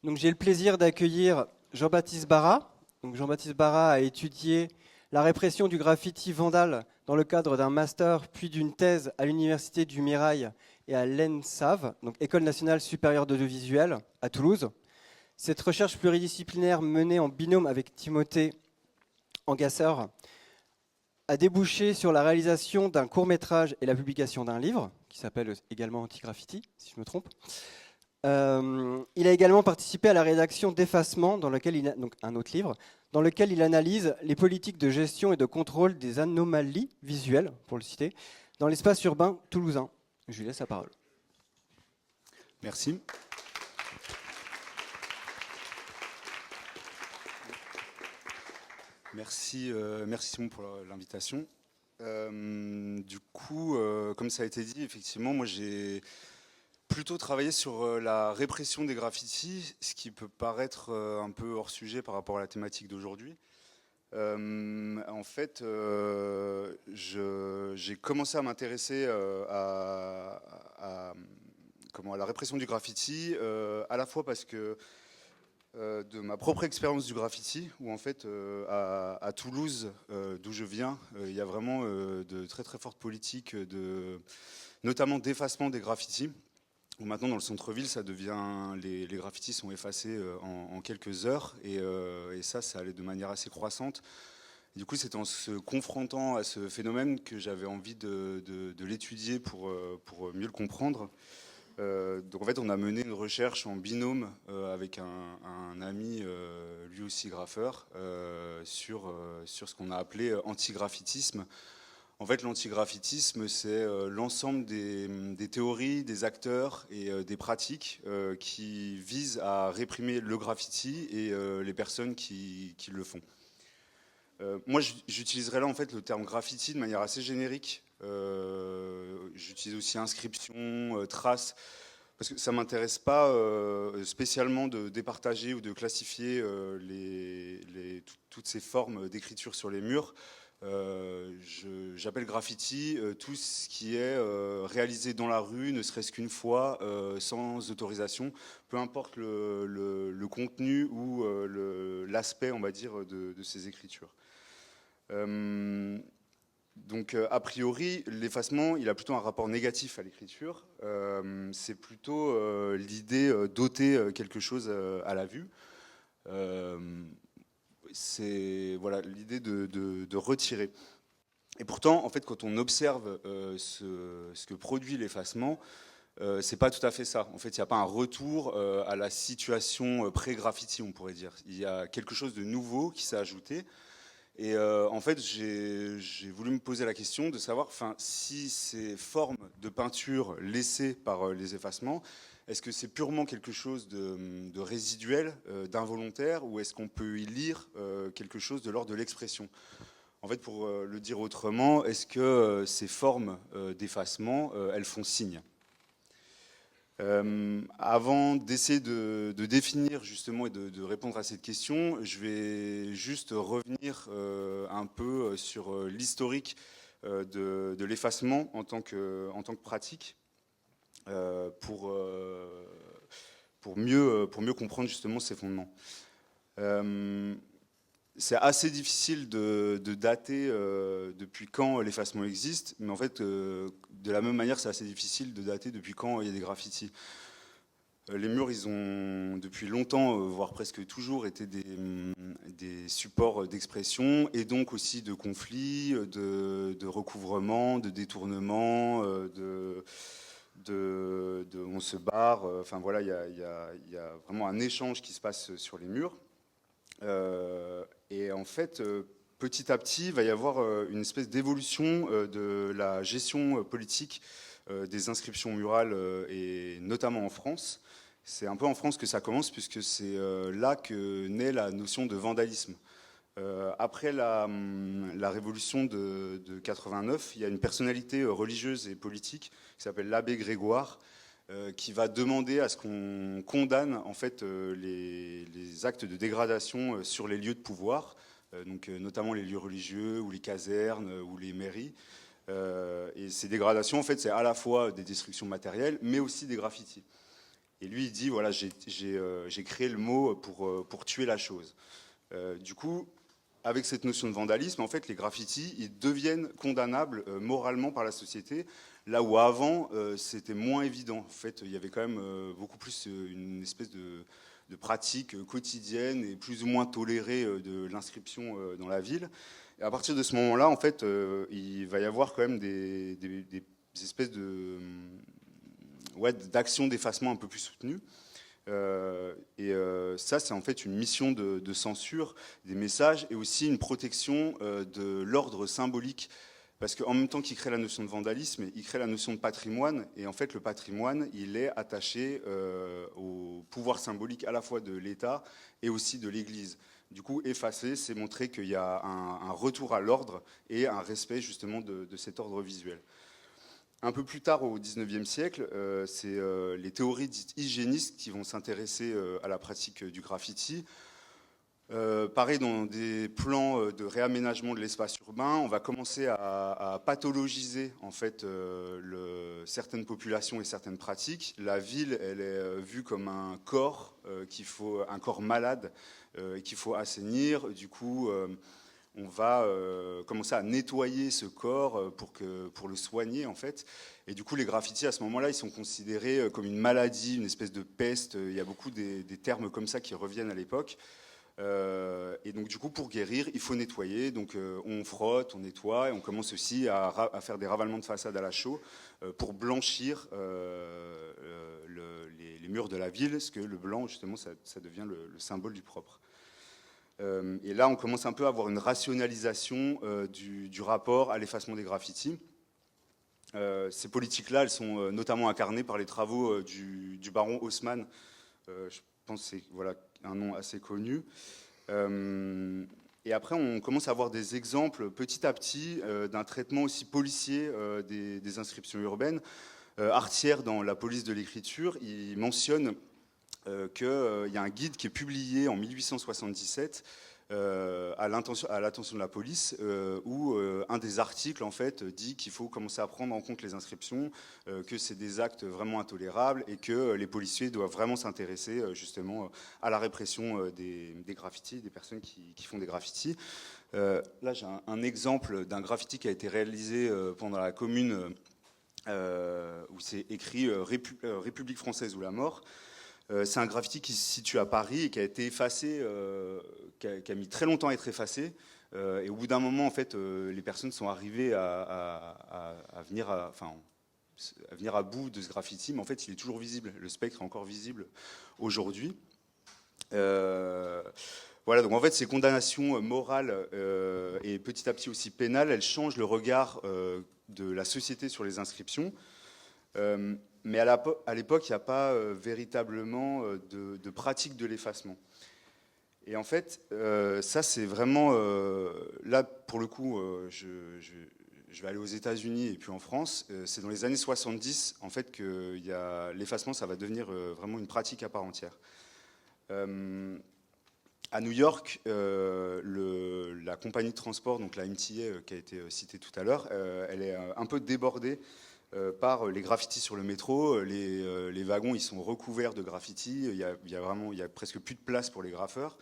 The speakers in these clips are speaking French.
Donc j'ai le plaisir d'accueillir Jean-Baptiste Barra. Donc Jean-Baptiste Barra a étudié la répression du graffiti vandal dans le cadre d'un master puis d'une thèse à l'Université du Mirail et à l'ENSAV, donc École nationale supérieure d'audiovisuel à Toulouse. Cette recherche pluridisciplinaire menée en binôme avec Timothée Angasseur a débouché sur la réalisation d'un court-métrage et la publication d'un livre qui s'appelle également Anti-Graffiti, si je me trompe. Il a également participé à la rédaction d'Effacement, donc un autre livre, dans lequel il analyse les politiques de gestion et de contrôle des anomalies visuelles, pour le citer, dans l'espace urbain toulousain. Je lui laisse la parole. Merci. Merci Simon pour l'invitation. Du coup, comme ça a été dit, effectivement, moi j'ai plutôt travaillé sur la répression des graffitis, ce qui peut paraître un peu hors sujet par rapport à la thématique d'aujourd'hui. En fait, j'ai commencé à m'intéresser à la répression du graffiti, à la fois parce que de ma propre expérience du graffiti, où en fait à Toulouse, d'où je viens, il y a vraiment de très très fortes politiques, notamment d'effacement des graffitis. Où maintenant dans le centre-ville, ça devient les graffitis sont effacés en quelques heures, et ça allait de manière assez croissante. Et du coup, c'est en se confrontant à ce phénomène que j'avais envie de l'étudier pour mieux le comprendre. Donc en fait, on a mené une recherche en binôme avec un ami, lui aussi graffeur, sur ce qu'on a appelé antigraffitisme. En fait, l'antigraffitisme, c'est l'ensemble des théories, des acteurs et des pratiques qui visent à réprimer le graffiti et les personnes qui le font. Moi, j'utiliserai là en fait le terme graffiti de manière assez générique. J'utilise aussi inscription, trace, parce que ça ne m'intéresse pas spécialement de départager ou de classifier toutes ces formes d'écriture sur les murs. J'appelle graffiti tout ce qui est réalisé dans la rue, ne serait-ce qu'une fois, sans autorisation, peu importe le contenu ou l'aspect, on va dire, de ces écritures. Donc, a priori, l'effacement, il a plutôt un rapport négatif à l'écriture. C'est plutôt l'idée d'ôter quelque chose à la vue. C'est voilà, l'idée de retirer. Et pourtant, en fait, quand on observe ce que produit l'effacement, c'est pas tout à fait ça. En fait, il n'y a pas un retour à la situation pré-graffiti, on pourrait dire. Il y a quelque chose de nouveau qui s'est ajouté. Et en fait, j'ai voulu me poser la question de savoir si ces formes de peinture laissées par les effacements, est-ce que c'est purement quelque chose de résiduel, d'involontaire, ou est-ce qu'on peut y lire quelque chose de l'ordre de l'expression ? En fait, pour le dire autrement, est-ce que ces formes d'effacement, elles font signe ? Avant d'essayer de définir justement et de répondre à cette question, je vais juste revenir un peu sur l'historique de l'effacement en tant que pratique pour mieux comprendre justement ces fondements. C'est assez difficile de dater depuis quand l'effacement existe, mais en fait, de la même manière, c'est assez difficile de dater depuis quand il y a des graffitis. Les murs, ils ont depuis longtemps, voire presque toujours, été des supports d'expression et donc aussi de conflits, de recouvrement, de détournement, on se barre. Enfin voilà, il y a vraiment un échange qui se passe sur les murs. Et en fait, petit à petit, il va y avoir une espèce d'évolution de la gestion politique des inscriptions murales, et notamment en France. C'est un peu en France que ça commence, puisque c'est là que naît la notion de vandalisme. Après la révolution de 89, il y a une personnalité religieuse et politique qui s'appelle l'abbé Grégoire, qui va demander à ce qu'on condamne en fait les actes de dégradation sur les lieux de pouvoir, donc notamment les lieux religieux ou les casernes ou les mairies. Et ces dégradations, en fait, c'est à la fois des destructions matérielles, mais aussi des graffitis. Et lui, il dit, voilà, j'ai créé le mot pour tuer la chose. Du coup, avec cette notion de vandalisme, en fait, les graffitis, ils deviennent condamnables moralement par la société, là où avant, c'était moins évident. En fait, il y avait quand même beaucoup plus une espèce de pratique quotidienne et plus ou moins tolérée de l'inscription dans la ville. Et à partir de ce moment-là, en fait, il va y avoir quand même des espèces d'actions d'effacement un peu plus soutenues. Ça, c'est en fait une mission de censure des messages et aussi une protection de l'ordre symbolique. Parce qu'en même temps qu'il crée la notion de vandalisme, il crée la notion de patrimoine. Et en fait, le patrimoine, il est attaché au pouvoir symbolique à la fois de l'État et aussi de l'Église. Du coup, effacer, c'est montrer qu'il y a un retour à l'ordre et un respect justement de cet ordre visuel. Un peu plus tard, au XIXe siècle, c'est les théories dites hygiénistes qui vont s'intéresser à la pratique du graffiti. Pareil, dans des plans de réaménagement de l'espace urbain, on va commencer à pathologiser en fait certaines populations et certaines pratiques. La ville, elle est vue comme un corps un corps malade qu'il faut assainir. Du coup, on va commencer à nettoyer ce corps pour le soigner en fait. Et du coup, les graffitis à ce moment-là, ils sont considérés comme une maladie, une espèce de peste. Il y a beaucoup des termes comme ça qui reviennent à l'époque. Et donc du coup, pour guérir, il faut nettoyer. Donc on frotte, on nettoie, et on commence aussi à faire des ravalements de façade à la chaux pour blanchir les murs de la ville, parce que le blanc, justement, ça devient le symbole du propre. Et là, on commence un peu à avoir une rationalisation du rapport à l'effacement des graffitis. Ces politiques-là, elles sont notamment incarnées par les travaux du baron Haussmann. Je pense que c'est un nom assez connu. Et après, on commence à avoir des exemples petit à petit d'un traitement aussi policier des inscriptions urbaines. Artière, dans La police de l'écriture, il mentionne qu'il y a un guide qui est publié en 1877 à l'attention de la police, où un des articles en fait dit qu'il faut commencer à prendre en compte les inscriptions, que c'est des actes vraiment intolérables et que les policiers doivent vraiment s'intéresser justement à la répression des graffitis, des personnes qui font des graffitis. Là, j'ai un exemple d'un graffiti qui a été réalisé pendant la Commune, où c'est écrit République française ou la mort. C'est un graffiti qui se situe à Paris et qui a été effacé, qui a mis très longtemps à être effacé. Et au bout d'un moment, en fait, les personnes sont arrivées à venir à bout de ce graffiti, mais en fait, il est toujours visible. Le spectre est encore visible aujourd'hui. Voilà, donc en fait, ces condamnations morales et petit à petit aussi pénales, elles changent le regard de la société sur les inscriptions. Mais à l'époque, il n'y a pas véritablement de pratique de l'effacement. Et en fait, ça, c'est vraiment... là, pour le coup, je vais aller aux États-Unis et puis en France. C'est dans les années 70, en fait, que l'effacement, ça va devenir vraiment une pratique à part entière. À New York, la compagnie de transport, donc la MTA, qui a été citée tout à l'heure, elle est un peu débordée par les graffitis sur le métro. Les wagons, ils sont recouverts de graffitis. Il y a presque plus de place pour les graffeurs.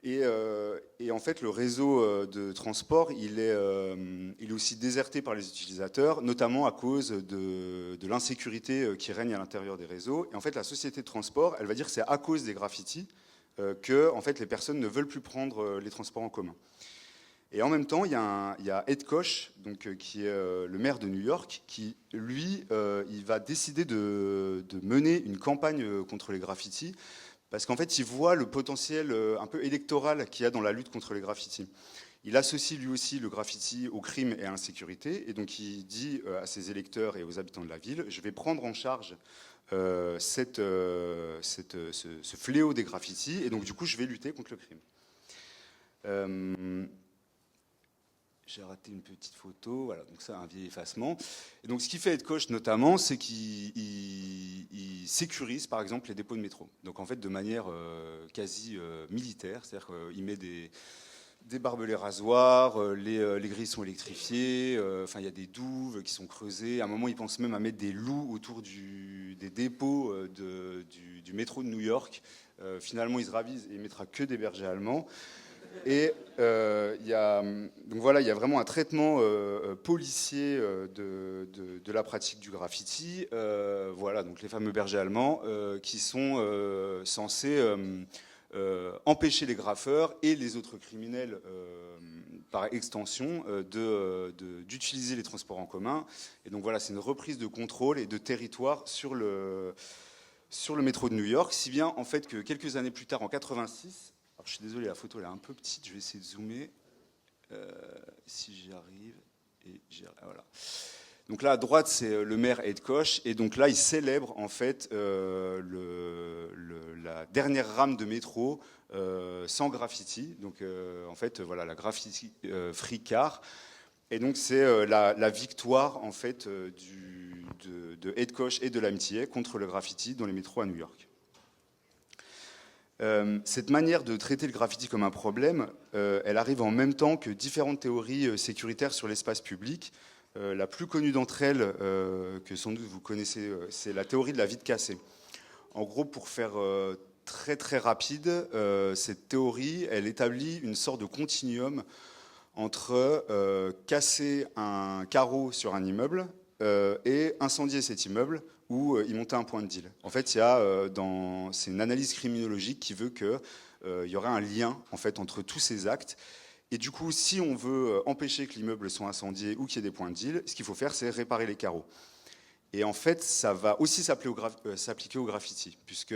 Et en fait, le réseau de transport, il est aussi déserté par les utilisateurs, notamment à cause de l'insécurité qui règne à l'intérieur des réseaux. Et en fait, la société de transport, elle va dire que c'est à cause des graffitis que en fait, les personnes ne veulent plus prendre les transports en commun. Et en même temps, il y a Ed Koch, donc, qui est le maire de New York, qui, lui, il va décider de mener une campagne contre les graffitis, parce qu'en fait, il voit le potentiel un peu électoral qu'il y a dans la lutte contre les graffitis. Il associe lui aussi le graffiti au crime et à l'insécurité, et donc il dit à ses électeurs et aux habitants de la ville, je vais prendre en charge ce fléau des graffitis, et donc du coup, je vais lutter contre le crime. J'ai raté une petite photo, voilà, donc ça, un vieil effacement. Et donc ce qu'il fait Ed Koch notamment, c'est qu'il sécurise par exemple les dépôts de métro. Donc en fait de manière quasi militaire, c'est-à-dire qu'il met des barbelés rasoirs, les grilles sont électrifiées, enfin il y a des douves qui sont creusées. À un moment, ils pensent même à mettre des loups autour des dépôts du métro de New York. Finalement, ils se ravisent et il ne mettra que des bergers allemands. Et donc voilà, il y a vraiment un traitement policier de la pratique du graffiti. Voilà, donc les fameux bergers allemands qui sont censés empêcher les graffeurs et les autres criminels, par extension, d'utiliser les transports en commun. Et donc voilà, c'est une reprise de contrôle et de territoire sur le métro de New York, si bien en fait que quelques années plus tard, en 86, alors je suis désolé, la photo elle est un peu petite, je vais essayer de zoomer, si j'y arrive, voilà. Donc là à droite c'est le maire Ed Koch, et donc là il célèbre en fait la dernière rame de métro sans graffiti, donc en fait voilà la graffiti free car, et donc c'est la victoire en fait de Ed Koch et de l'amitié contre le graffiti dans les métros à New York. Cette manière de traiter le graffiti comme un problème, elle arrive en même temps que différentes théories sécuritaires sur l'espace public. La plus connue d'entre elles, que sans doute vous connaissez, c'est la théorie de la vitre cassée. En gros, pour faire très très rapide, cette théorie, elle établit une sorte de continuum entre casser un carreau sur un immeuble et incendier cet immeuble ou y monter un point de deal. En fait, c'est une analyse criminologique qui veut qu'il y aurait un lien en fait, entre tous ces actes. Et du coup, si on veut empêcher que l'immeuble soit incendié ou qu'il y ait des points de deal, ce qu'il faut faire, c'est réparer les carreaux. Et en fait, ça va aussi s'appliquer au graffiti, puisque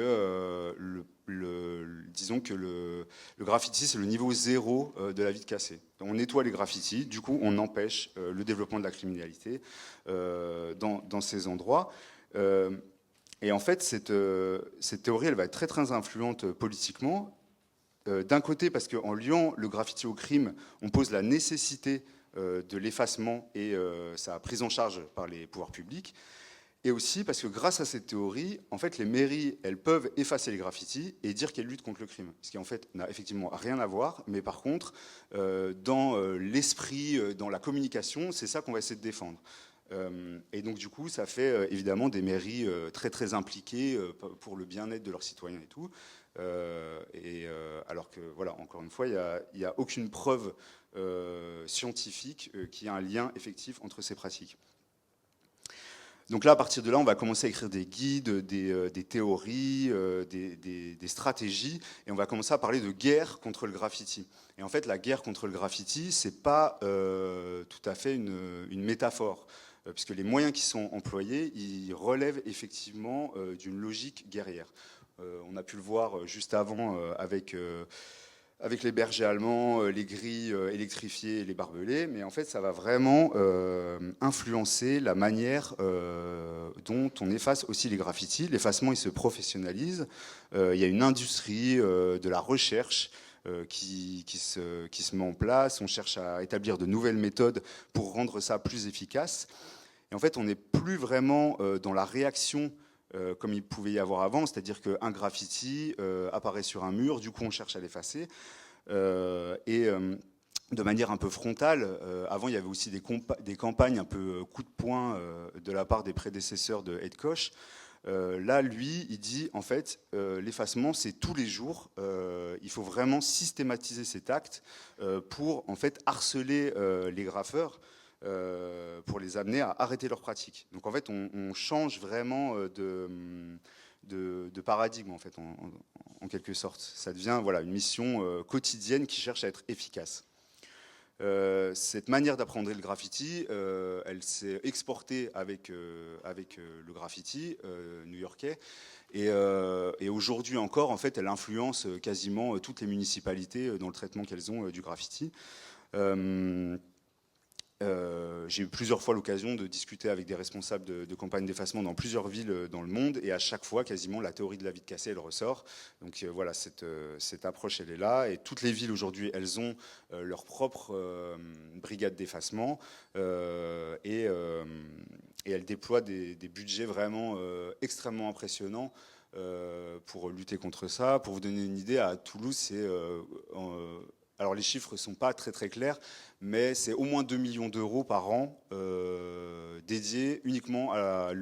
disons que le graffiti, c'est le niveau zéro de la vitre cassée. On nettoie les graffitis, du coup, on empêche le développement de la criminalité dans ces endroits. Et en fait, cette théorie, elle va être très, très influente politiquement. D'un côté, parce qu'en liant le graffiti au crime, on pose la nécessité de l'effacement et sa prise en charge par les pouvoirs publics. Et aussi parce que grâce à cette théorie, en fait, les mairies, elles peuvent effacer les graffitis et dire qu'elles luttent contre le crime. Ce qui, en fait, n'a effectivement rien à voir. Mais par contre, dans l'esprit, dans la communication, c'est ça qu'on va essayer de défendre. Et donc, du coup, ça fait évidemment des mairies très, très impliquées pour le bien-être de leurs citoyens et tout. Alors que, voilà, encore une fois, il n'y a aucune preuve scientifique qu'il y a un lien effectif entre ces pratiques. Donc là, à partir de là, on va commencer à écrire des guides, des théories, des stratégies, et on va commencer à parler de guerre contre le graffiti. Et en fait, la guerre contre le graffiti, c'est pas tout à fait une métaphore, puisque les moyens qui sont employés, ils relèvent effectivement d'une logique guerrière. On a pu le voir juste avant avec les bergers allemands, les grilles électrifiées et les barbelés, mais en fait ça va vraiment influencer la manière dont on efface aussi les graffitis. L'effacement il se professionnalise, il y a une industrie de la recherche qui se met en place, on cherche à établir de nouvelles méthodes pour rendre ça plus efficace. Et en fait on n'est plus vraiment dans la réaction comme il pouvait y avoir avant, c'est-à-dire qu'un graffiti apparaît sur un mur, du coup on cherche à l'effacer. De manière un peu frontale, avant il y avait aussi des campagnes un peu coup de poing de la part des prédécesseurs de Ed Koch. Là, lui, il dit en fait, l'effacement, c'est tous les jours. Il faut vraiment systématiser cet acte pour en fait harceler les graffeurs. Pour les amener à arrêter leur pratique. Donc en fait, on change vraiment de paradigme en fait, en quelque sorte. Ça devient voilà, une mission quotidienne qui cherche à être efficace. Cette manière d'apprendre le graffiti, elle s'est exportée avec le graffiti new-yorkais. Et aujourd'hui encore, en fait, elle influence quasiment toutes les municipalités dans le traitement qu'elles ont du graffiti. J'ai eu plusieurs fois l'occasion de discuter avec des responsables de campagnes d'effacement dans plusieurs villes dans le monde, et à chaque fois, quasiment, la théorie de la vitre cassée, elle ressort. Donc voilà, cette approche, elle est là, et toutes les villes aujourd'hui, elles ont leur propre brigade d'effacement, et elles déploient des budgets vraiment extrêmement impressionnants pour lutter contre ça. Pour vous donner une idée, à Toulouse, c'est alors les chiffres ne sont pas très très clairs, mais c'est au moins 2 millions d'euros par an dédiés uniquement à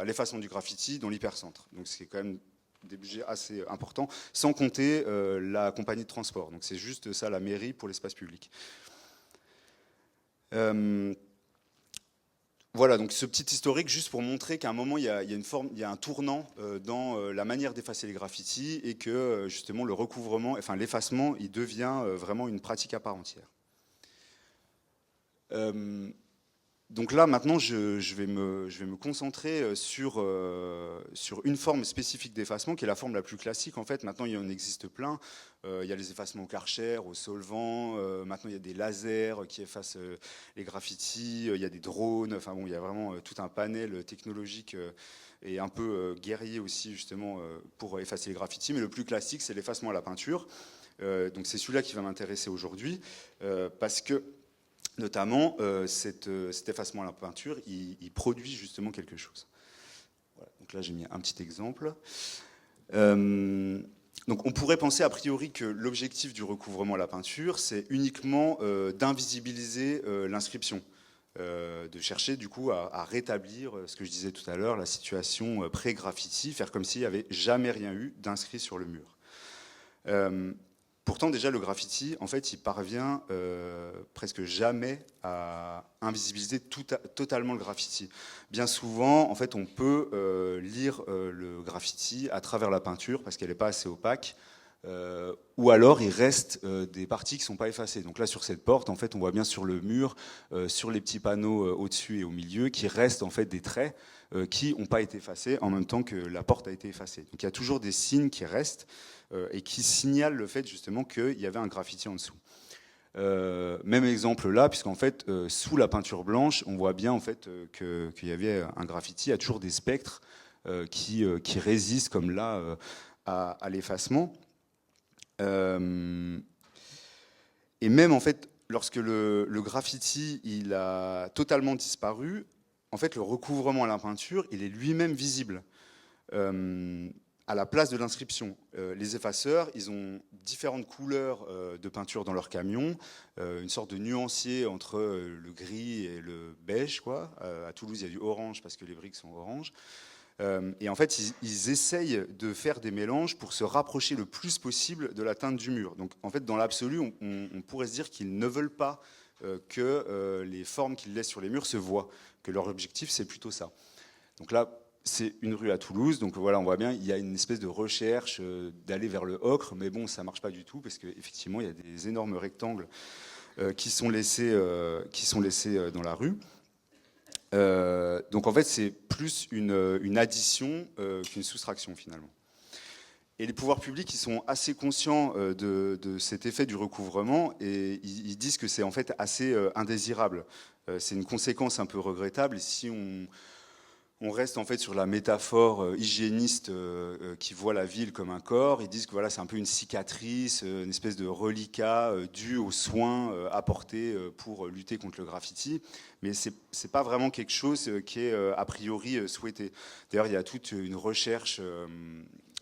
l'effacement du graffiti dans l'hypercentre. Donc c'est quand même des budgets assez importants, sans compter la compagnie de transport. Donc c'est juste ça, la mairie pour l'espace public. Voilà, donc ce petit historique juste pour montrer qu'à un moment il y a un tournant dans la manière d'effacer les graffitis et que justement le recouvrement, enfin l'effacement, il devient vraiment une pratique à part entière. Donc là maintenant je vais me concentrer sur une forme spécifique d'effacement qui est la forme la plus classique. En fait maintenant il en existe plein. Il y a les effacements au Karcher, au solvant, maintenant il y a des lasers qui effacent les graffitis, il y a des drones, enfin bon il y a vraiment tout un panel technologique et un peu guerrier aussi justement pour effacer les graffitis. Mais le plus classique c'est l'effacement à la peinture. Donc c'est celui-là qui va m'intéresser aujourd'hui parce que notamment, cet effacement à la peinture, il produit justement quelque chose. Voilà, donc là, j'ai mis un petit exemple. Donc on pourrait penser a priori que l'objectif du recouvrement à la peinture, c'est uniquement d'invisibiliser l'inscription, de chercher du coup à rétablir ce que je disais tout à l'heure, la situation pré-graffiti, faire comme s'il n'y avait jamais rien eu d'inscrit sur le mur. Pourtant, déjà, le graffiti, en fait, il parvient presque jamais à invisibiliser totalement le graffiti. Bien souvent, en fait, on peut lire le graffiti à travers la peinture parce qu'elle n'est pas assez opaque, ou alors il reste des parties qui ne sont pas effacées. Donc là, sur cette porte, en fait, on voit bien sur le mur, sur les petits panneaux au-dessus et au milieu, qu'il reste en fait des traits qui n'ont pas été effacés en même temps que la porte a été effacée. Donc il y a toujours des signes qui restent et qui signalent le fait justement qu'il y avait un graffiti en dessous. Même exemple là, puisqu'en fait, sous la peinture blanche, on voit bien en fait qu'il y avait un graffiti. Il y a toujours des spectres qui résistent comme là à l'effacement. Et même en fait, lorsque le graffiti il a totalement disparu, en fait, le recouvrement à la peinture, il est lui-même visible. À la place de l'inscription. Les effaceurs, ils ont différentes couleurs de peinture dans leur camion, une sorte de nuancier entre le gris et le beige, quoi. À Toulouse, il y a du orange parce que les briques sont oranges. Et en fait, ils essayent de faire des mélanges pour se rapprocher le plus possible de la teinte du mur. Donc, en fait, dans l'absolu, on pourrait se dire qu'ils ne veulent pas que les formes qu'ils laissent sur les murs se voient, que leur objectif, c'est plutôt ça. Donc là, c'est une rue à Toulouse, donc voilà, on voit bien, il y a une espèce de recherche d'aller vers le ocre, mais bon, ça ne marche pas du tout, parce qu'effectivement, il y a des énormes rectangles qui sont laissés dans la rue. Donc en fait, c'est plus une addition qu'une soustraction, finalement. Et les pouvoirs publics, ils sont assez conscients de cet effet du recouvrement, et ils disent que c'est en fait assez indésirable. C'est une conséquence un peu regrettable, et si on reste en fait sur la métaphore hygiéniste qui voit la ville comme un corps. Ils disent que voilà, c'est un peu une cicatrice, une espèce de reliquat dû aux soins apportés pour lutter contre le graffiti. Mais c'est pas vraiment quelque chose qui est a priori souhaité. D'ailleurs, il y a toute une recherche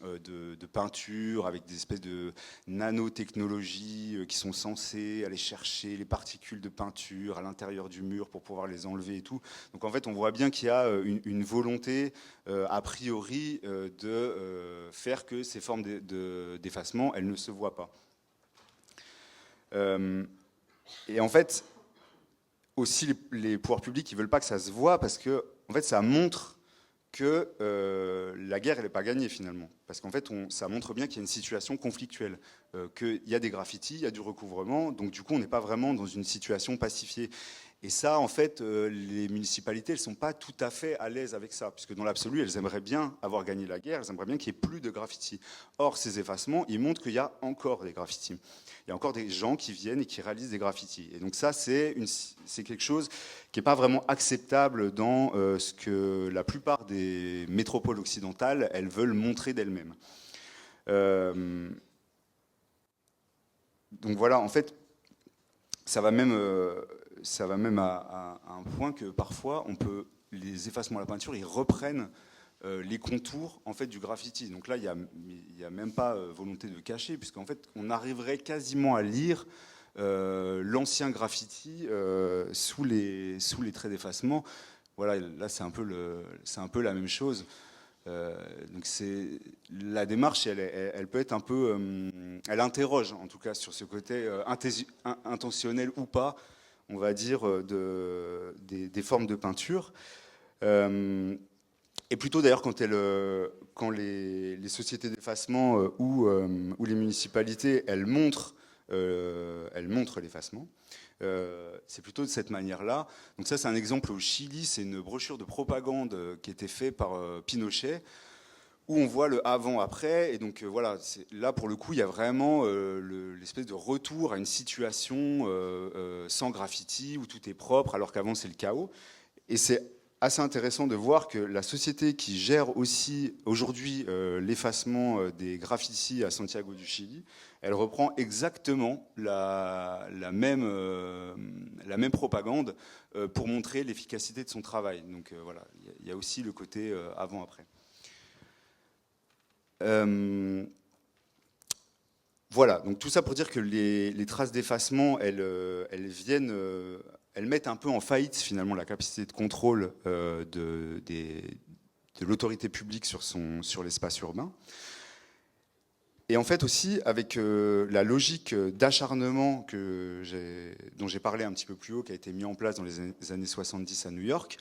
de peinture avec des espèces de nanotechnologies qui sont censées aller chercher les particules de peinture à l'intérieur du mur pour pouvoir les enlever et tout. Donc en fait, on voit bien qu'il y a une volonté a priori de faire que ces formes d'effacement, elles ne se voient pas. Et en fait, aussi les pouvoirs publics, ils veulent pas que ça se voit parce que en fait, ça montre que la guerre, elle n'est pas gagnée finalement. Parce qu'en fait, ça montre bien qu'il y a une situation conflictuelle, qu'il y a des graffitis, il y a du recouvrement, donc du coup, on n'est pas vraiment dans une situation pacifiée. Et ça, en fait, les municipalités, elles ne sont pas tout à fait à l'aise avec ça, puisque dans l'absolu, elles aimeraient bien avoir gagné la guerre, elles aimeraient bien qu'il n'y ait plus de graffitis. Or, ces effacements, ils montrent qu'il y a encore des graffitis. Il y a encore des gens qui viennent et qui réalisent des graffitis. Et donc ça, c'est quelque chose qui n'est pas vraiment acceptable dans ce que la plupart des métropoles occidentales, elles veulent montrer d'elles-mêmes. Donc voilà, en fait, ça va même à un point que parfois, les effacements à la peinture, ils reprennent les contours en fait, du graffiti. Donc là, il n'y a même pas volonté de cacher, puisqu'en fait, on arriverait quasiment à lire l'ancien graffiti sous les traits d'effacement. Voilà, là, c'est un peu la même chose. Donc la démarche, elle peut être un peu, elle interroge en tout cas sur ce côté intentionnel ou pas, on va dire, des formes de peinture. Et plutôt d'ailleurs quand les sociétés d'effacement ou les municipalités, elles montrent l'effacement. C'est plutôt de cette manière-là. Donc ça, c'est un exemple au Chili, c'est une brochure de propagande qui était faite par Pinochet, où on voit le avant-après. Et donc voilà, là pour le coup, il y a vraiment l'espèce de retour à une situation sans graffiti, où tout est propre, alors qu'avant c'est le chaos. Et c'est assez intéressant de voir que la société qui gère aussi aujourd'hui l'effacement des graffitis à Santiago du Chili, elle reprend exactement la même propagande pour montrer l'efficacité de son travail. Donc voilà, il y a aussi le côté avant-après. Voilà, donc tout ça pour dire que les traces d'effacement, elles viennent... elles mettent un peu en faillite finalement la capacité de contrôle de l'autorité publique sur l'espace urbain. Et en fait aussi avec la logique d'acharnement dont j'ai parlé un petit peu plus haut, qui a été mis en place dans les années 70 à New York,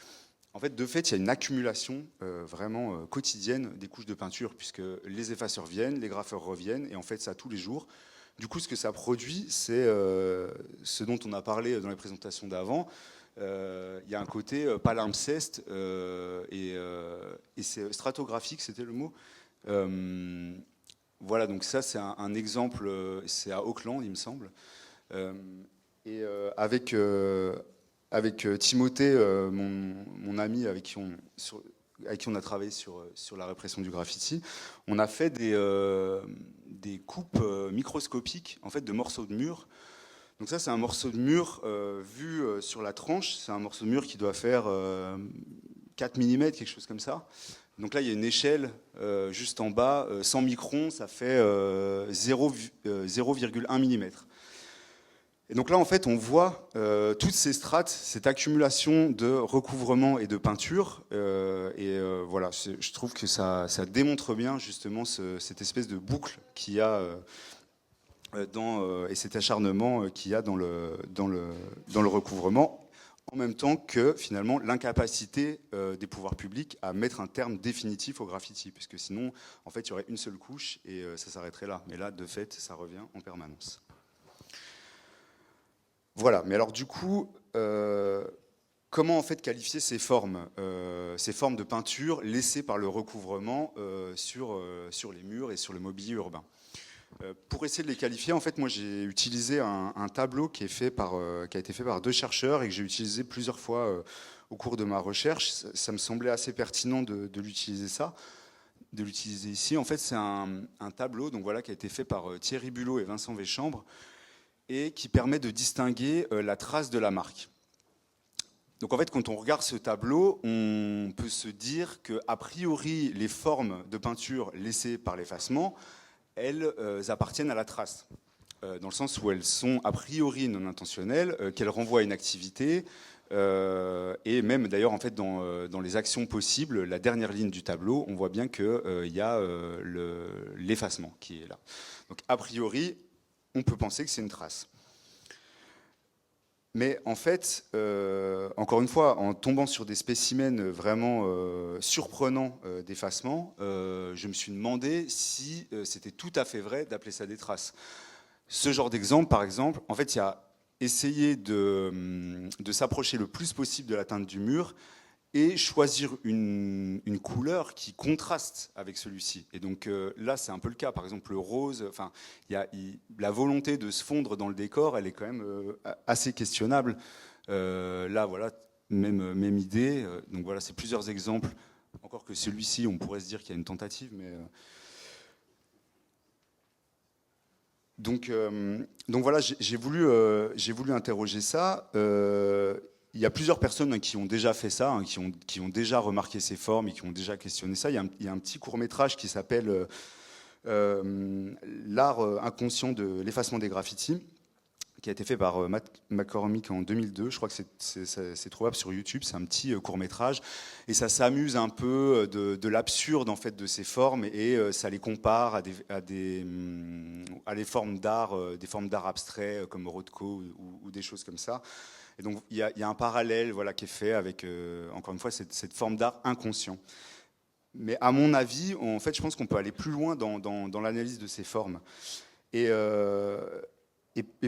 en fait de fait il y a une accumulation vraiment quotidienne des couches de peinture, puisque les effaceurs viennent, les graffeurs reviennent, et en fait ça tous les jours. Du coup, ce que ça produit, c'est ce dont on a parlé dans les présentations d'avant. Il y a un côté palimpseste et c'est stratigraphique, c'était le mot. Voilà, donc ça, c'est un exemple, c'est à Auckland, il me semble. Et avec Timothée, mon ami avec qui on a travaillé sur la répression du graffiti, on a fait des coupes microscopiques en fait, de morceaux de mur. Donc ça, c'est un morceau de mur vu sur la tranche. C'est un morceau de mur qui doit faire 4 mm, quelque chose comme ça. Donc là, il y a une échelle juste en bas, 100 microns, ça fait 0,1 mm. Et donc là, en fait, on voit toutes ces strates, cette accumulation de recouvrement et de peinture. Voilà, je trouve que ça démontre bien justement cette espèce de boucle qu'il y a et cet acharnement qu'il y a dans le recouvrement, en même temps que finalement l'incapacité des pouvoirs publics à mettre un terme définitif au graffiti, puisque sinon, en fait, il y aurait une seule couche et ça s'arrêterait là. Mais là, de fait, ça revient en permanence. Voilà, mais alors du coup, comment en fait qualifier ces formes de peinture laissées par le recouvrement sur les murs et sur le mobilier urbain? Pour essayer de les qualifier, en fait, moi j'ai utilisé un tableau qui a été fait par 2 chercheurs et que j'ai utilisé plusieurs fois au cours de ma recherche. Ça me semblait assez pertinent de l'utiliser ici. En fait, c'est un tableau donc voilà, qui a été fait par Thierry Bulot et Vincent Véchambre, et qui permet de distinguer la trace de la marque. Donc en fait, quand on regarde ce tableau, on peut se dire qu'a priori, les formes de peinture laissées par l'effacement, elles appartiennent à la trace, dans le sens où elles sont a priori non intentionnelles, qu'elles renvoient à une activité, et même d'ailleurs en fait dans les actions possibles, la dernière ligne du tableau, on voit bien qu'il y a l'effacement qui est là. Donc a priori, on peut penser que c'est une trace. Mais en fait, encore une fois, en tombant sur des spécimens vraiment surprenants d'effacement, je me suis demandé si c'était tout à fait vrai d'appeler ça des traces. Ce genre d'exemple, par exemple, en fait, il y a essayé de s'approcher le plus possible de la teinte du mur et choisir une couleur qui contraste avec celui-ci. Et donc là, c'est un peu le cas. Par exemple, le rose, enfin, la volonté de se fondre dans le décor, elle est quand même assez questionnable. Là, voilà, même idée. Donc voilà, c'est plusieurs exemples. Encore que celui-ci, on pourrait se dire qu'il y a une tentative, mais... Donc voilà, j'ai voulu interroger ça. il y a plusieurs personnes qui ont déjà fait ça, qui ont déjà remarqué ces formes et qui ont déjà questionné ça. Il y a un petit court-métrage qui s'appelle L'art inconscient de l'effacement des graffitis, qui a été fait par Matt McCormick en 2002. Je crois que c'est trouvable sur YouTube. C'est un petit court-métrage. Et ça s'amuse un peu de l'absurde en fait, de ces formes et ça les compare à des formes d'art, des formes d'art abstrait comme Rothko ou des choses comme ça. Et donc il y a un parallèle voilà, qui est fait avec, encore une fois, cette forme d'art inconscient. Mais à mon avis, en fait, je pense qu'on peut aller plus loin dans l'analyse de ces formes. Et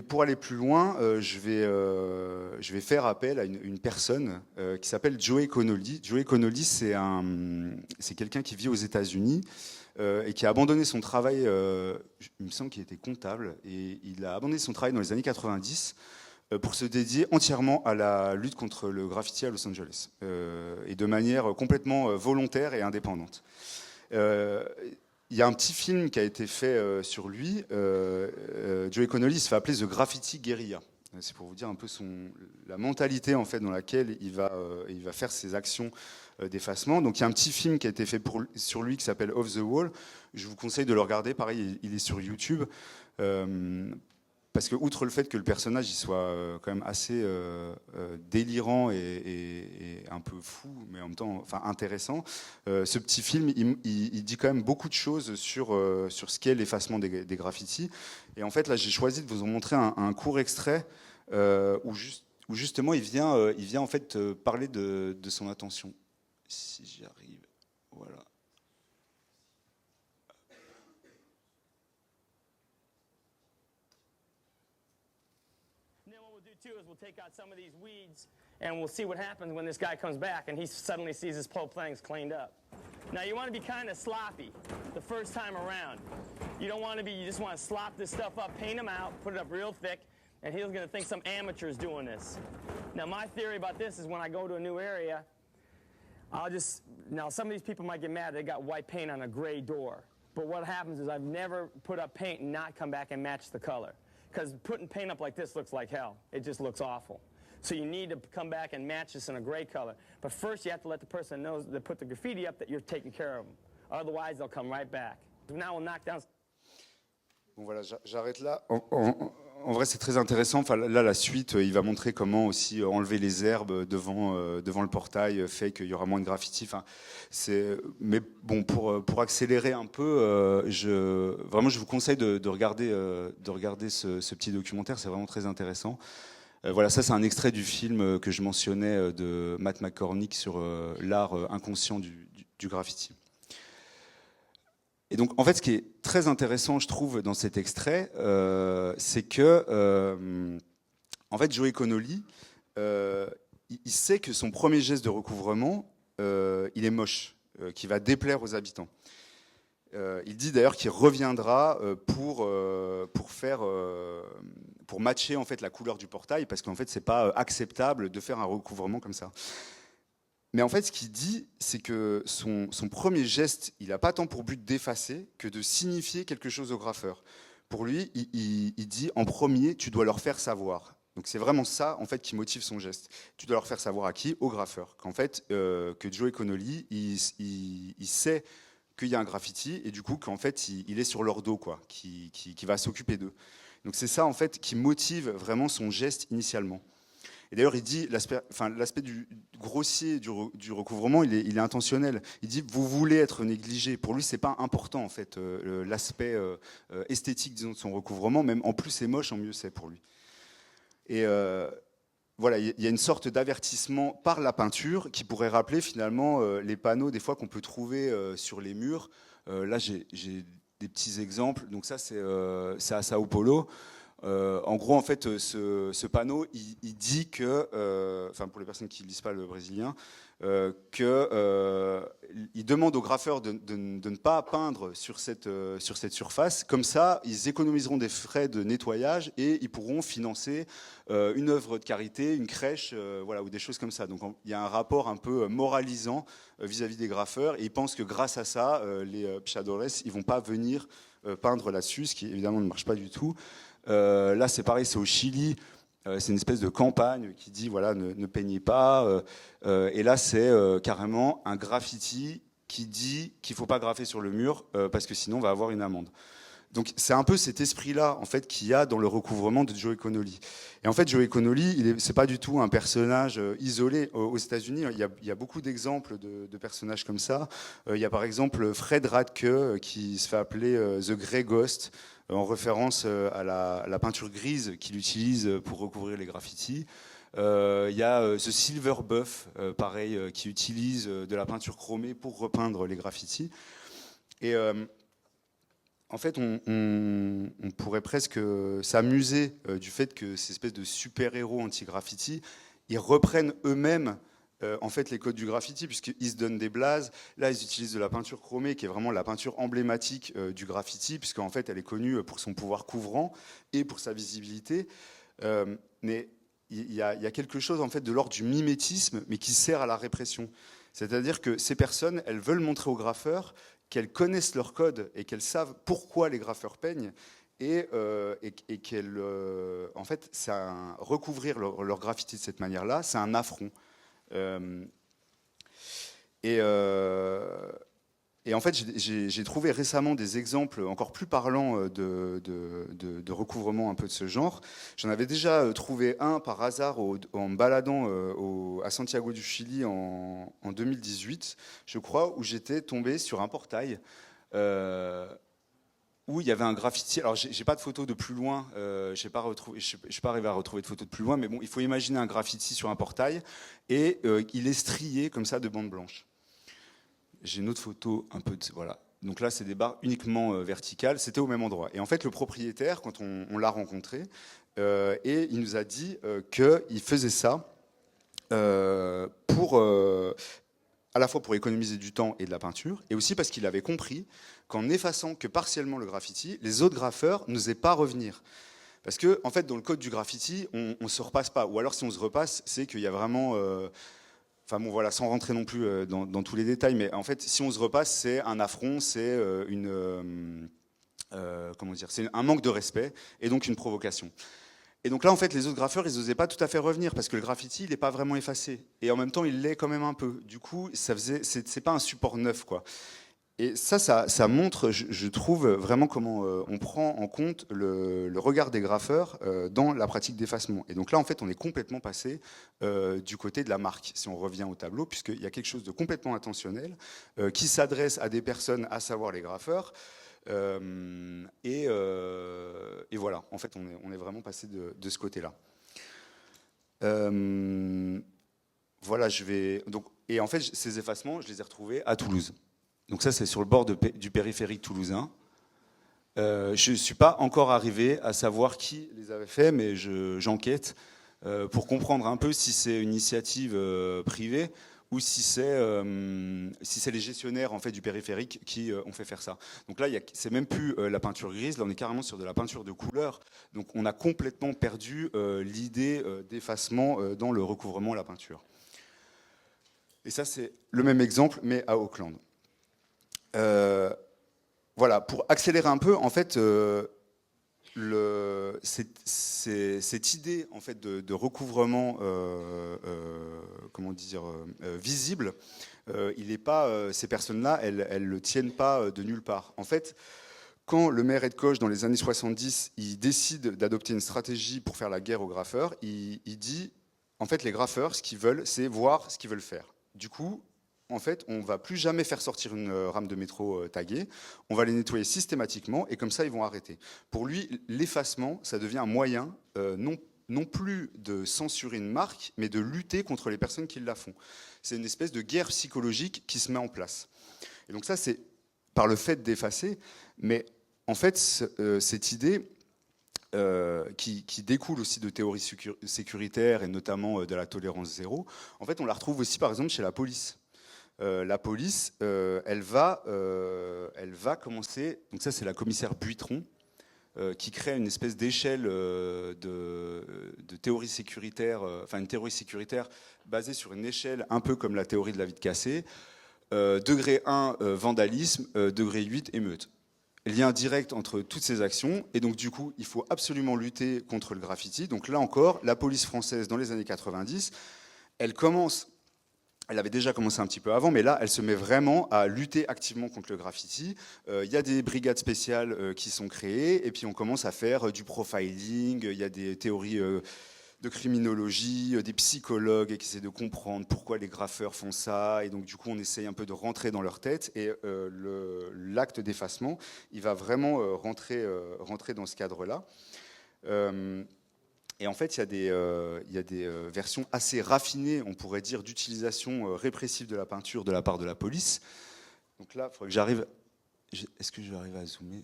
pour aller plus loin, je vais faire appel à une personne qui s'appelle Joey Connolly. Joey Connolly, c'est quelqu'un qui vit aux États-Unis et qui a abandonné son travail. Il me semble qu'il était comptable et il a abandonné son travail dans les années 90 pour se dédier entièrement à la lutte contre le graffiti à Los Angeles et de manière complètement volontaire et indépendante. Il y a un petit film qui a été fait sur lui. Joey Connolly se fait appeler The Graffiti Guerrilla. C'est pour vous dire un peu la mentalité en fait, dans laquelle il va faire ses actions d'effacement. Donc il y a un petit film qui a été fait sur lui qui s'appelle Off the Wall. Je vous conseille de le regarder. Pareil, il est sur YouTube. Parce que, outre le fait que le personnage il soit quand même assez délirant et un peu fou, mais en même temps enfin, intéressant, ce petit film, il dit quand même beaucoup de choses sur ce qu'est l'effacement des graffitis. Et en fait, là, j'ai choisi de vous en montrer un court extrait où justement, il vient en fait parler de son intention. Si j'y arrive, voilà. Too is we'll take out some of these weeds and we'll see what happens when this guy comes back and he suddenly sees his whole thing's cleaned up. Now you want to be kind of sloppy the first time around. You don't want to be, you just want to slop this stuff up, paint them out, put it up real thick, and he's going to think some amateur's doing this. Now my theory about this is when I go to a new area, now some of these people might get mad, they got white paint on a gray door. But what happens is I've never put up paint and not come back and match the color. Because putting paint up like this looks like hell. It just looks awful. So you need to come back and match this in a gray color. But first you have to let the person know that put the graffiti up that you're taking care of them. Otherwise they'll come right back. Now we'll knock down. Bon voilà, j'arrête là. En vrai, c'est très intéressant. Enfin, là, la suite, il va montrer comment aussi enlever les herbes devant le portail fait qu'il y aura moins de graffiti. Enfin, mais bon, pour accélérer un peu, je vous conseille de regarder ce petit documentaire. C'est vraiment très intéressant. Voilà, ça, c'est un extrait du film que je mentionnais de Matt McCormick sur l'art inconscient du graffiti. Et donc, en fait, ce qui est très intéressant, je trouve, dans cet extrait, c'est que, en fait, Joey Connolly, il sait que son premier geste de recouvrement, il est moche, qu'il va déplaire aux habitants. Il dit d'ailleurs qu'il reviendra pour matcher en fait la couleur du portail, parce qu'en fait, c'est pas acceptable de faire un recouvrement comme ça. Mais en fait, ce qu'il dit, c'est que son premier geste, il n'a pas tant pour but d'effacer que de signifier quelque chose au graffeur. Pour lui, il dit en premier, tu dois leur faire savoir. Donc c'est vraiment ça, en fait, qui motive son geste. Tu dois leur faire savoir à qui? Au graffeur. Qu'en fait, que Joey Connolly, il sait qu'il y a un graffiti et du coup, qu'en fait, il est sur leur dos, quoi, qui va s'occuper d'eux. Donc c'est ça, en fait, qui motive vraiment son geste initialement. Et d'ailleurs, il dit l'aspect du grossier du recouvrement, il est intentionnel. Il dit vous voulez être négligé. Pour lui, c'est pas important en fait l'aspect esthétique disons de son recouvrement. Même en plus c'est moche, en mieux c'est pour lui. Et voilà, il y a une sorte d'avertissement par la peinture qui pourrait rappeler finalement les panneaux des fois qu'on peut trouver sur les murs. Là, j'ai des petits exemples. Donc ça, c'est à Sao Paulo. En gros, en fait, ce panneau, il dit que, enfin pour les personnes qui ne lisent pas le brésilien, il demande aux graffeurs de ne pas peindre sur cette surface. Comme ça, ils économiseront des frais de nettoyage et ils pourront financer une œuvre de carité, une crèche, voilà, ou des choses comme ça. Donc il y a un rapport un peu moralisant vis-à-vis des graffeurs et ils pensent que grâce à ça, les pichadores, ils ne vont pas venir peindre là-dessus, ce qui évidemment ne marche pas du tout. Là, c'est pareil, c'est au Chili. c'est une espèce de campagne qui dit voilà, ne peignez pas. Et là, c'est carrément un graffiti qui dit qu'il ne faut pas graffer sur le mur parce que sinon on va avoir une amende. Donc c'est un peu cet esprit-là en fait qu'il y a dans le recouvrement de Joey Connolly. Et en fait, Joey Connolly, c'est pas du tout un personnage isolé. Aux États-Unis, il y a beaucoup d'exemples de personnages comme ça. Il y a par exemple Fred Radke qui se fait appeler The Grey Ghost en référence à la peinture grise qu'il utilise pour recouvrir les graffitis. Il y a The Silver Buff, pareil, qui utilise de la peinture chromée pour repeindre les graffitis. Et en fait, on pourrait presque s'amuser du fait que ces espèces de super-héros anti-graffiti, ils reprennent eux-mêmes en fait les codes du graffiti, puisqu'ils se donnent des blazes. Là, ils utilisent de la peinture chromée, qui est vraiment la peinture emblématique du graffiti, puisqu'en fait, elle est connue pour son pouvoir couvrant et pour sa visibilité. Mais il y a quelque chose en fait de l'ordre du mimétisme, mais qui sert à la répression. C'est-à-dire que ces personnes, elles veulent montrer aux graffeurs qu'elles connaissent leur code et qu'elles savent pourquoi les graffeurs peignent et qu'elles, en fait, recouvrir leur graffiti de cette manière-là, c'est un affront. Et en fait, j'ai trouvé récemment des exemples encore plus parlants de recouvrement un peu de ce genre. J'en avais déjà trouvé un par hasard en me baladant à Santiago du Chili en 2018, je crois, où j'étais tombé sur un portail où il y avait un graffiti. Alors, j'ai pas de photo de plus loin, je suis pas arrivé à retrouver de photo de plus loin, mais bon, il faut imaginer un graffiti sur un portail et il est strié comme ça de bandes blanches. J'ai une autre photo un peu de... Voilà. Donc là, c'est des barres uniquement verticales. C'était au même endroit. Et en fait, le propriétaire, quand on l'a rencontré, et il nous a dit qu'il faisait ça pour... à la fois pour économiser du temps et de la peinture, et aussi parce qu'il avait compris qu'en effaçant que partiellement le graffiti, les autres graffeurs n'osaient pas revenir. Parce que, en fait, dans le code du graffiti, on ne se repasse pas. Ou alors, si on se repasse, c'est qu'il y a vraiment... Enfin bon, voilà, sans rentrer non plus dans tous les détails, mais en fait, si on se repasse, c'est un affront, c'est comment dire, c'est un manque de respect et donc une provocation. Et donc là, en fait, les autres graffeurs, ils n'osaient pas tout à fait revenir parce que le graffiti, il n'est pas vraiment effacé. Et en même temps, il l'est quand même un peu. Du coup, c'est pas un support neuf, quoi. Et ça montre, je trouve, vraiment comment on prend en compte le regard des graffeurs dans la pratique d'effacement. Et donc là, en fait, on est complètement passé du côté de la marque, si on revient au tableau, puisqu'il y a quelque chose de complètement intentionnel qui s'adresse à des personnes, à savoir les graffeurs. Et voilà, en fait, on est vraiment passé de ce côté-là. Voilà, et en fait, ces effacements, je les ai retrouvés à Toulouse. Donc ça, c'est sur le bord du périphérique toulousain. Je ne suis pas encore arrivé à savoir qui les avait faits, mais j'enquête pour comprendre un peu si c'est une initiative privée ou si c'est les gestionnaires en fait, du périphérique qui ont fait faire ça. Donc là, c'est même plus la peinture grise, là on est carrément sur de la peinture de couleur. Donc on a complètement perdu l'idée d'effacement dans le recouvrement de la peinture. Et ça, c'est le même exemple, mais à Auckland. Voilà, pour accélérer un peu, en fait, cette idée en fait de recouvrement, comment dire, visible, il est pas, ces personnes-là, elles le tiennent pas de nulle part. En fait, quand le maire Ed Koch, dans les années 70, il décide d'adopter une stratégie pour faire la guerre aux graffeurs, il dit, en fait, les graffeurs, ce qu'ils veulent, c'est voir ce qu'ils veulent faire. Du coup, en fait, on ne va plus jamais faire sortir une rame de métro taguée, on va les nettoyer systématiquement et comme ça, ils vont arrêter. Pour lui, l'effacement, ça devient un moyen non plus de censurer une marque, mais de lutter contre les personnes qui la font. C'est une espèce de guerre psychologique qui se met en place. Et donc ça, c'est par le fait d'effacer, mais en fait, cette idée qui découle aussi de théories sécuritaires et notamment de la tolérance zéro, en fait, on la retrouve aussi, par exemple, chez la police. La police, elle va commencer. Donc ça, c'est la commissaire Buitron qui crée une espèce d'échelle de théorie sécuritaire, enfin une théorie sécuritaire basée sur une échelle un peu comme la théorie de la vitre cassée. Degré 1, vandalisme. Degré 8, émeute. lien direct entre toutes ces actions. Et donc, du coup, il faut absolument lutter contre le graffiti. Donc là encore, la police française, dans les années 90, elle avait déjà commencé un petit peu avant, mais là, elle se met vraiment à lutter activement contre le graffiti. Il y a des brigades spéciales qui sont créées, et puis on commence à faire du profiling, il y a des théories de criminologie, des psychologues qui essaient de comprendre pourquoi les graffeurs font ça, et donc du coup, on essaye un peu de rentrer dans leur tête, et l'acte d'effacement, il va vraiment rentrer dans ce cadre-là. Et en fait, il y a des versions assez raffinées, on pourrait dire, d'utilisation répressive de la peinture de la part de la police. Donc là, il faudrait que j'arrive... Est-ce que je vais arriver à zoomer?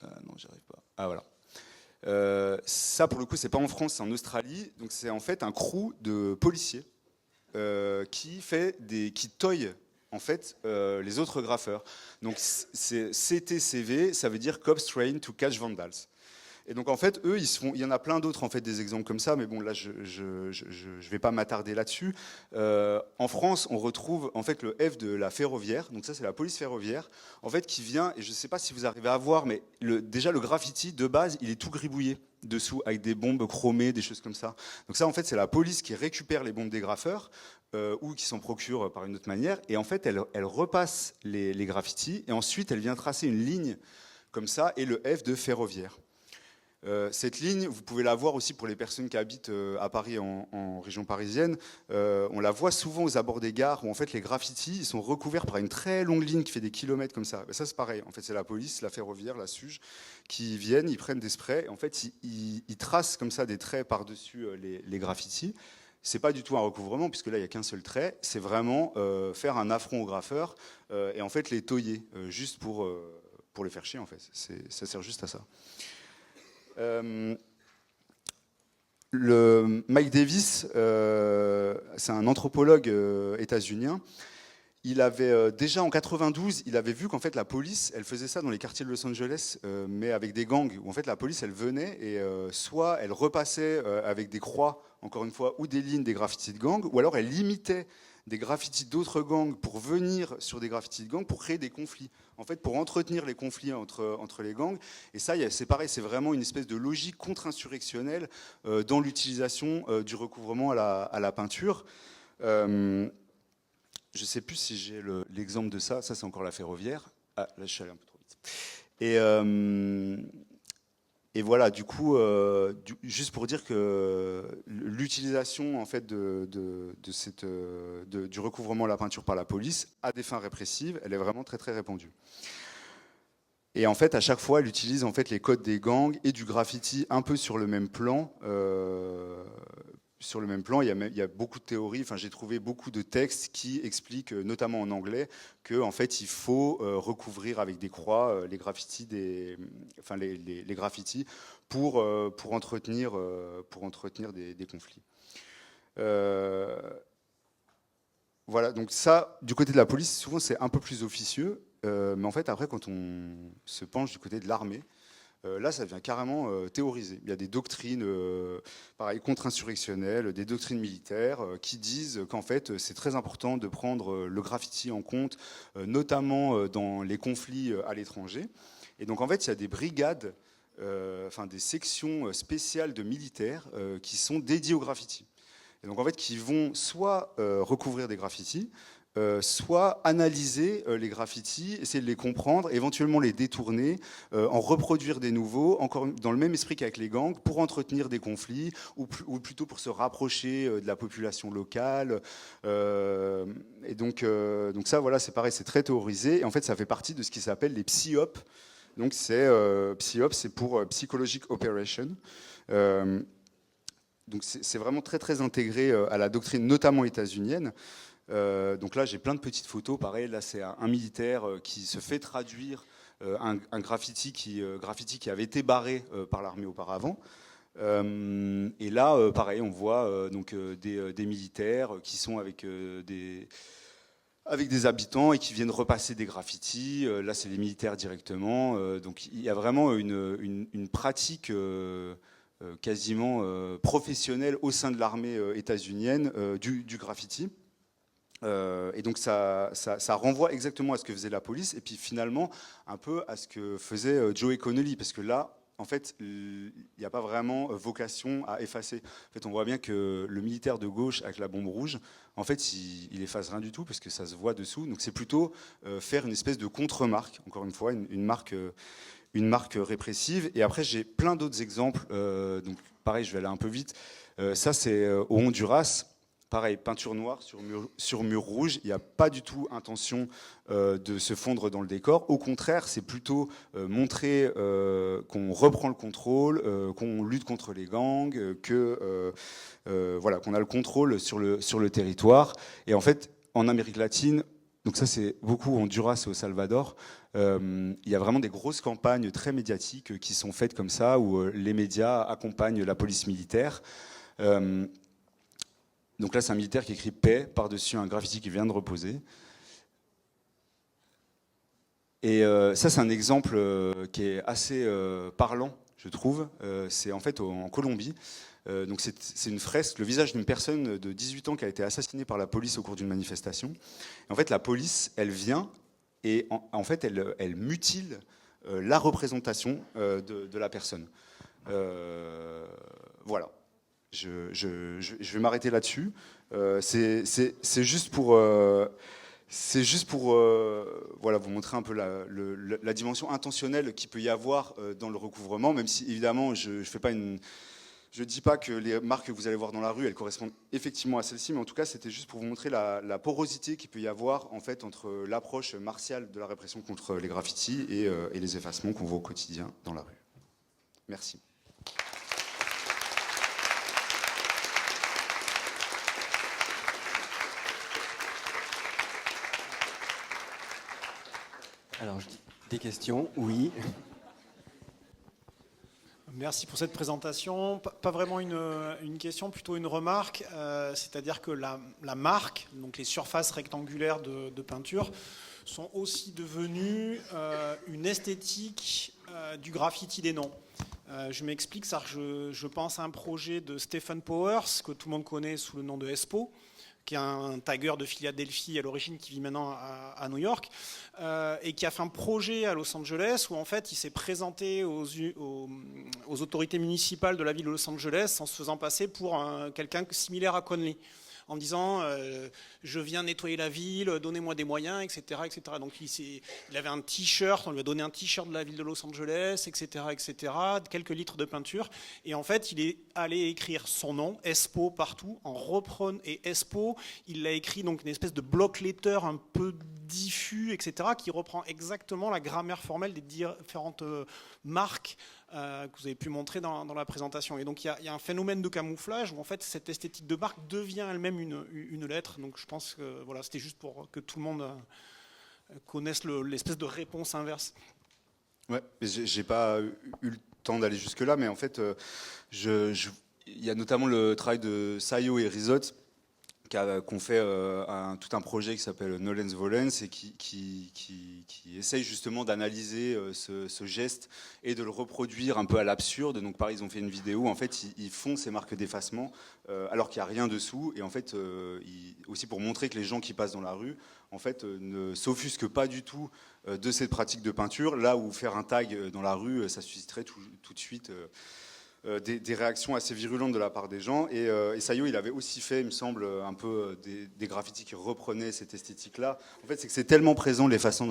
Non, j'y arrive pas. Ah, voilà. Ça, pour le coup, c'est pas en France, c'est en Australie. Donc c'est en fait un crew de policiers qui toyent en fait les autres graffeurs. Donc c'est CTCV, ça veut dire Cops Trained to Catch Vandals. Et donc en fait, eux, il y en a plein d'autres en fait des exemples comme ça, mais bon là, je vais pas m'attarder là-dessus. En France, on retrouve en fait le F de la ferroviaire. Donc ça, c'est la police ferroviaire, en fait, qui vient. Et je sais pas si vous arrivez à voir, mais déjà le graffiti de base, il est tout gribouillé dessous avec des bombes chromées, des choses comme ça. Donc ça, en fait, c'est la police qui récupère les bombes des graffeurs ou qui s'en procure par une autre manière. Et en fait, elle repasse les graffitis et ensuite, elle vient tracer une ligne comme ça et le F de ferroviaire. Cette ligne, vous pouvez la voir aussi pour les personnes qui habitent à Paris, en région parisienne. On la voit souvent aux abords des gares où en fait les graffitis ils sont recouverts par une très longue ligne qui fait des kilomètres comme ça. Et ça c'est pareil. En fait c'est la police, la ferroviaire, la SUGE qui viennent, ils prennent des sprays. Et en fait ils tracent comme ça des traits par-dessus les graffitis. C'est pas du tout un recouvrement puisque là il y a qu'un seul trait. C'est vraiment faire un affront aux graffeurs et en fait les toyer juste pour les faire chier en fait. Ça sert juste à ça. Le Mike Davis, c'est un anthropologue états-unien. Il avait déjà en 92, il avait vu qu'en fait la police, elle faisait ça dans les quartiers de Los Angeles, mais avec des gangs où en fait la police, elle venait et soit elle repassait avec des croix, encore une fois, ou des lignes des graffitis de gangs, ou alors elle imitait des graffitis d'autres gangs pour venir sur des graffitis de gangs pour créer des conflits. En fait, pour entretenir les conflits entre les gangs. Et ça, c'est pareil, c'est vraiment une espèce de logique contre-insurrectionnelle dans l'utilisation du recouvrement à la peinture. Je ne sais plus si j'ai l'exemple de ça. Ça, c'est encore la ferroviaire. Ah, là, je suis allé un peu trop vite. Et voilà, du coup, juste pour dire que l'utilisation en fait du recouvrement de la peinture par la police à des fins répressives, elle est vraiment très très répandue. Et en fait, à chaque fois, elle utilise en fait les codes des gangs et du graffiti un peu sur le même plan. Il y a beaucoup de théories. Enfin, j'ai trouvé beaucoup de textes qui expliquent, notamment en anglais, que en fait, il faut recouvrir avec des croix les graffitis les graffitis pour entretenir des conflits. Voilà. Donc ça, du côté de la police, souvent c'est un peu plus officieux, mais en fait, après, quand on se penche du côté de l'armée. Là, ça devient carrément théorisé. Il y a des doctrines, pareil, contre-insurrectionnelles, des doctrines militaires qui disent qu'en fait, c'est très important de prendre le graffiti en compte, notamment dans les conflits à l'étranger. Et donc, en fait, il y a des brigades, des sections spéciales de militaires qui sont dédiées au graffiti. Et donc, en fait, qui vont soit recouvrir des graffitis, soit analyser les graffitis, essayer de les comprendre, éventuellement les détourner, en reproduire des nouveaux, encore dans le même esprit qu'avec les gangs, pour entretenir des conflits, ou plutôt pour se rapprocher de la population locale. Et donc ça, voilà, c'est pareil, c'est très théorisé. Et en fait, ça fait partie de ce qui s'appelle les PSYOP. Donc PSYOP, c'est pour Psychologic Operation. Donc c'est vraiment très très intégré à la doctrine, notamment états-unienne. Donc là, j'ai plein de petites photos. Pareil, là, c'est un militaire qui se fait traduire un graffiti qui avait été barré par l'armée auparavant. Et là, pareil, on voit des militaires qui sont avec des habitants et qui viennent repasser des graffitis. Là, c'est les militaires directement. Donc il y a vraiment une pratique quasiment professionnelle au sein de l'armée états-unienne du graffiti. Et donc ça renvoie exactement à ce que faisait la police, et puis finalement un peu à ce que faisait Joey Connolly, parce que là, en fait, il n'y a pas vraiment vocation à effacer. En fait, on voit bien que le militaire de gauche avec la bombe rouge, en fait, il efface rien du tout, parce que ça se voit dessous. Donc c'est plutôt faire une espèce de contre-marque, encore une fois, une marque répressive. Et après, j'ai plein d'autres exemples. Donc pareil, je vais aller un peu vite. Ça, c'est au Honduras. Pareil, peinture noire sur mur rouge. Il n'y a pas du tout intention de se fondre dans le décor. Au contraire, c'est plutôt montrer qu'on reprend le contrôle, qu'on lutte contre les gangs, voilà, qu'on a le contrôle sur le territoire. Et en fait, en Amérique latine, donc ça c'est beaucoup au Honduras et au Salvador, il y a vraiment des grosses campagnes très médiatiques qui sont faites comme ça, où les médias accompagnent la police militaire. Donc là, c'est un militaire qui écrit paix par-dessus un graffiti qui vient de reposer. Et ça, c'est un exemple qui est assez parlant, je trouve. C'est en fait en Colombie. Donc c'est une fresque, le visage d'une personne de 18 ans qui a été assassinée par la police au cours d'une manifestation. Et en fait, la police, elle vient et en fait, elle mutile la représentation de la personne. Voilà. Je vais m'arrêter là-dessus. C'est juste pour voilà, vous montrer un peu la dimension intentionnelle qu'il peut y avoir dans le recouvrement, même si évidemment je ne dis pas que les marques que vous allez voir dans la rue, elles correspondent effectivement à celles-ci, mais en tout cas, c'était juste pour vous montrer la porosité qu'il peut y avoir en fait entre l'approche martiale de la répression contre les graffitis et les effacements qu'on voit au quotidien dans la rue. Merci. Alors, des questions? Oui. Merci pour cette présentation. Pas vraiment une question, plutôt une remarque. C'est-à-dire que la marque, donc les surfaces rectangulaires de peinture, sont aussi devenues une esthétique du graffiti des noms. Je m'explique, je pense à un projet de Stephen Powers, que tout le monde connaît sous le nom de Espo, qui est un tagger de Philadelphie à l'origine, qui vit maintenant à New York, et qui a fait un projet à Los Angeles où en fait il s'est présenté aux autorités municipales de la ville de Los Angeles en se faisant passer pour quelqu'un similaire à Conley, en disant je viens nettoyer la ville, donnez-moi des moyens, etc. etc. Donc il avait un t-shirt, on lui a donné un t-shirt de la ville de Los Angeles, etc. etc. quelques litres de peinture, et en fait il est allé écrire son nom, Espo, partout, en reprenant, et Espo, il l'a écrit donc une espèce de block letter un peu diffus, etc., qui reprend exactement la grammaire formelle des différentes marques que vous avez pu montrer dans la présentation. Et donc il y a un phénomène de camouflage où en fait cette esthétique de marque devient elle-même une lettre. Donc je pense que voilà, c'était juste pour que tout le monde connaisse l'espèce de réponse inverse. Ouais, j'ai pas eu le temps d'aller jusque-là, mais en fait, il y a notamment le travail de Sayo et Rizot qu'on fait tout un projet qui s'appelle Nolens Volens et qui essaye justement d'analyser ce geste et de le reproduire un peu à l'absurde. Donc pareil, ils ont fait une vidéo, en fait ils font ces marques d'effacement alors qu'il n'y a rien dessous, et en fait aussi pour montrer que les gens qui passent dans la rue en fait ne s'offusquent pas du tout de cette pratique de peinture, là où faire un tag dans la rue, ça susciterait tout de suite des réactions assez virulentes de la part des gens. Et Sayo, il avait aussi fait, il me semble, un peu des graffitis qui reprenaient cette esthétique-là. En fait, c'est que c'est tellement présent l'effacement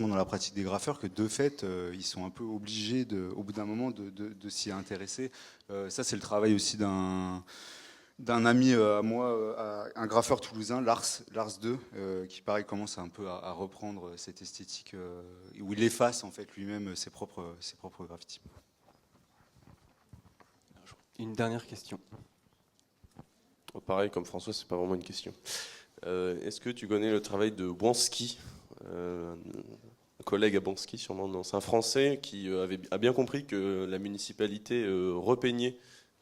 dans la pratique des graffeurs que de fait, ils sont un peu obligés, au bout d'un moment, de s'y intéresser. Ça, c'est le travail aussi d'un ami à moi, un graffeur toulousain, Lars 2, qui pareil commence un peu à reprendre cette esthétique où il efface en fait lui-même ses propres graffitis. Une dernière question. Pareil, comme François, c'est pas vraiment une question. Est-ce que tu connais le travail de Bonsky, un collègue à Bonsky, sûrement non, c'est un Français qui a bien compris que la municipalité repeignait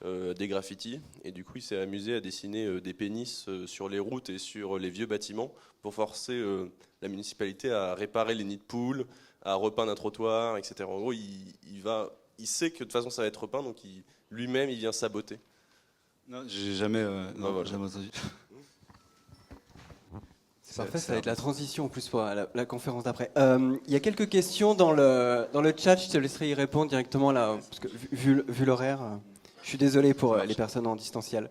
des graffitis, et du coup il s'est amusé à dessiner des pénis sur les routes et sur les vieux bâtiments pour forcer la municipalité à réparer les nids de poules, à repeindre un trottoir, etc. En gros, il sait que de toute façon ça va être repeint, donc lui-même il vient saboter. Non, j'ai jamais, voilà. jamais entendu. parfait, ça va être la transition en plus pour la conférence d'après. Il y a quelques questions dans le chat, je te laisserai y répondre directement là, parce que vu l'horaire, je suis désolé pour les personnes en distanciel.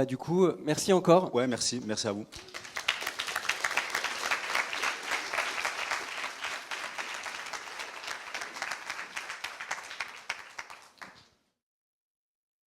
Du coup, merci encore. Ouais, merci à vous.